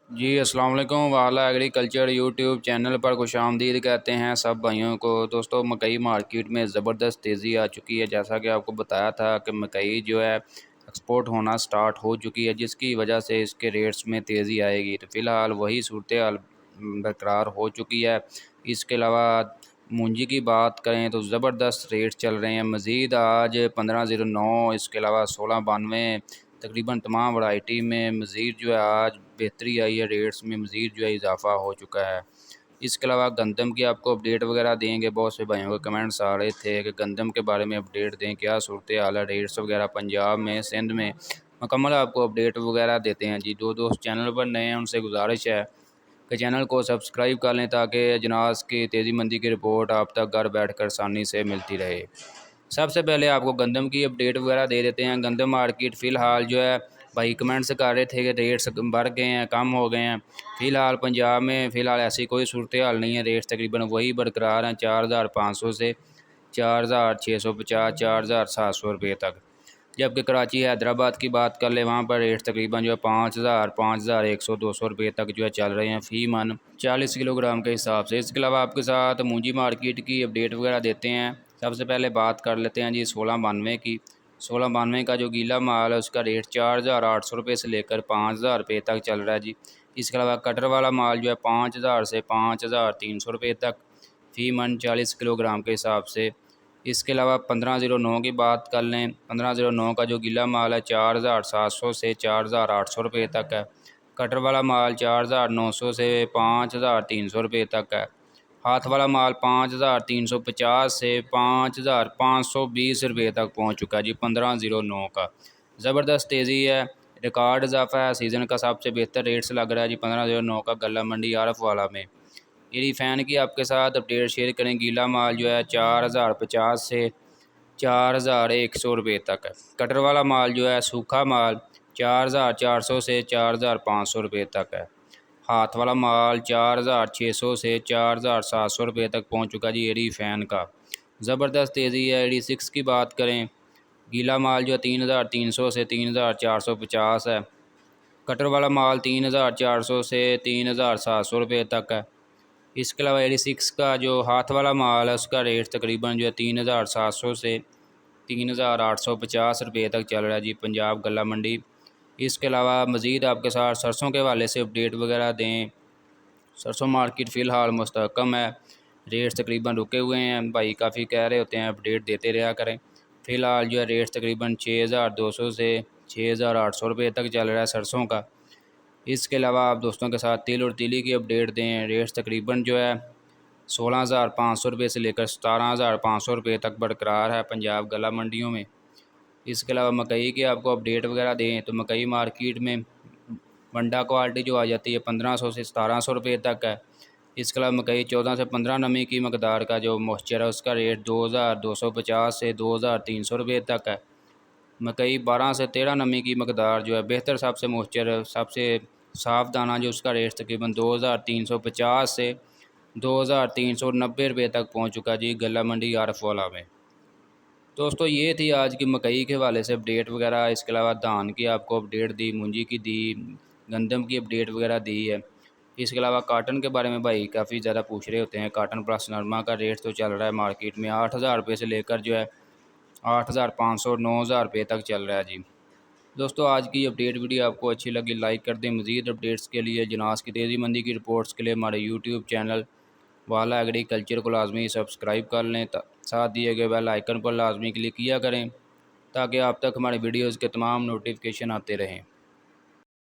जी अस्सलाम वालेकुम। वाला एग्रीकल्चर यूट्यूब चैनल पर खुशामदीद कहते हैं सब भाइयों को। दोस्तों मकई मार्केट में ज़बरदस्त तेज़ी आ चुकी है। जैसा कि आपको बताया था कि मकई जो है एक्सपोर्ट होना स्टार्ट हो चुकी है, जिसकी वजह से इसके रेट्स में तेज़ी आएगी। तो फ़िलहाल वही सूरत हाल बरकरार हो चुकी है। इसके अलावा मूंजी की बात करें तो ज़बरदस्त रेट चल रहे हैं। मज़ीद आज 1509, इसके अलावा 1692, तकरीबन तमाम वैरायटी में मज़ीद जो है आज बेहतरी आई है। रेट्स में मज़ीद जो है इजाफ़ा हो चुका है। इसके अलावा गंदम की आपको अपडेट वगैरह देंगे। बहुत से भाइयों के कमेंट्स आ रहे थे कि गंदम के बारे में अपडेट दें, क्या सूरत हाल है, रेट्स वगैरह पंजाब में, सिंध में। मुकम्मल आपको अपडेट वगैरह देते हैं जी। दो दोस्त चैनल पर नए हैं, उनसे गुजारिश है कि चैनल को सब्सक्राइब कर लें ताकि अजनास की तेज़ी मंदी की रिपोर्ट आप तक घर बैठ कर आसानी से मिलती रहे। सबसे पहले आपको गंदम की अपडेट वगैरह दे देते हैं। गंदम मार्केट फ़िलहाल जो है भाई कमेंट्स कर रहे थे कि रेट्स बढ़ गए हैं, कम हो गए हैं। फ़िलहाल पंजाब में फ़िलहाल ऐसी कोई सूरत हाल नहीं है। रेट्स तकरीबन वही बरकरार हैं, 4500 से 4650, 4700 तक। जबकि कराची हैदराबाद की बात कर ले, वहाँ पर रेट तकरीबन जो है 5000, 5100, 200 तक जो है चल रहे हैं फ़ी मन 40 किलोग्राम के हिसाब से। इसके अलावा आपके साथ मूंजी मार्केट की अपडेट वगैरह देते हैं। सबसे पहले बात कर लेते हैं जी 1692 की। 1692 का जो गीला माल है उसका रेट 4800 से लेकर 5000 तक चल रहा है जी। इसके अलावा कटर वाला माल जो है 5000 से 5300 तक फ़ी मन 40 किलोग्राम के हिसाब से। इसके अलावा 1509 की बात कर लें, 1509 का जो गीला माल है 4700 से 4800 तक है। कटर वाला माल 4900 से 5300 तक है। हाथ वाला माल 5350 से 5520 तक पहुंच चुका है जी। 1509 का ज़बरदस्त तेज़ी है, रिकॉर्ड इजाफा है। सीज़न का सबसे बेहतर रेट्स लग रहा है जी 1509 का गला मंडी आरफ वाला में। ये फ़ैन की आपके साथ अपडेट शेयर करें। गीला माल जो है 4050 से 4100 तक है। कटर वाला माल जो है सूखा माल 4400 से 4500 तक है। हाथ वाला माल 4600 से 4700 तक पहुंच चुका जी एडी फ़ैन का। ज़बरदस्त तेज़ी है। एडी सिक्स की बात करें, गीला माल जो है 3300 से 3450 है। कटर वाला माल 3400 से 3700 तक है। इसके अलावा 86 का जो हाथ वाला माल है उसका रेट तकरीबन जो है 3700 से 3850 तक चल रहा है जी पंजाब गला मंडी। इसके अलावा मज़ीद आपके साथ सरसों के हवाले से अपडेट वगैरह दें। सरसों मार्केट फ़िलहाल मुस्तहकम है। रेट्स तकरीबन रुके हुए हैं। भाई काफ़ी कह रहे होते हैं अपडेट देते रहा करें। फ़िलहाल जो है रेट्स तकरीबन 6200 से 6800 तक चल रहा है सरसों का। इसके अलावा आप दोस्तों के साथ तिल और तीली की अपडेट दें। रेट्स तकरीबन जो है 16,500 से लेकर 17,500 तक बरकरार है पंजाब गला मंडियों में। इसके अलावा मकई की आपको अपडेट वगैरह दें तो मकई मार्केट में मंडा क्वालिटी जो आ जाती है 1500 से 1700 तक है। इसके अलावा मकई 14 से 15 नमी की मकदार का जो मॉइस्चर है उसका रेट 2250 से 2300 तक है। मकई 12 से 13 नमी की मकदार जो है बेहतर सबसे मॉइस्चर सबसे साफ़ दाना जो उसका रेट तकरीबन 2350 से 2390 तक पहुंच चुका जी गला मंडी आरफ वाला में। दोस्तों ये थी आज की मकई के हवाले से अपडेट वगैरह। इसके अलावा धान की आपको अपडेट दी, मूंजी की दी, गंदम की अपडेट वगैरह दी है। इसके अलावा काटन के बारे में भाई काफ़ी ज़्यादा पूछ रहे होते हैं। काटन प्लस नरमा का रेट तो चल रहा है मार्केट में 8000 से लेकर जो है 8500 9000 तक चल रहा है जी। दोस्तों आज की अपडेट वीडियो आपको अच्छी लगी लाइक कर दें। मज़ीद अपडेट्स के लिए जनास की तेज़ी मंदी की रिपोर्ट्स के लिए हमारे यूट्यूब चैनल वाला एग्रीकल्चर को लाजमी सब्सक्राइब कर लें। साथ दिए गए बेल आइकन पर लाजमी क्लिक किया करें ताकि आप तक हमारे वीडियोज़ के तमाम नोटिफिकेशन आते रहें।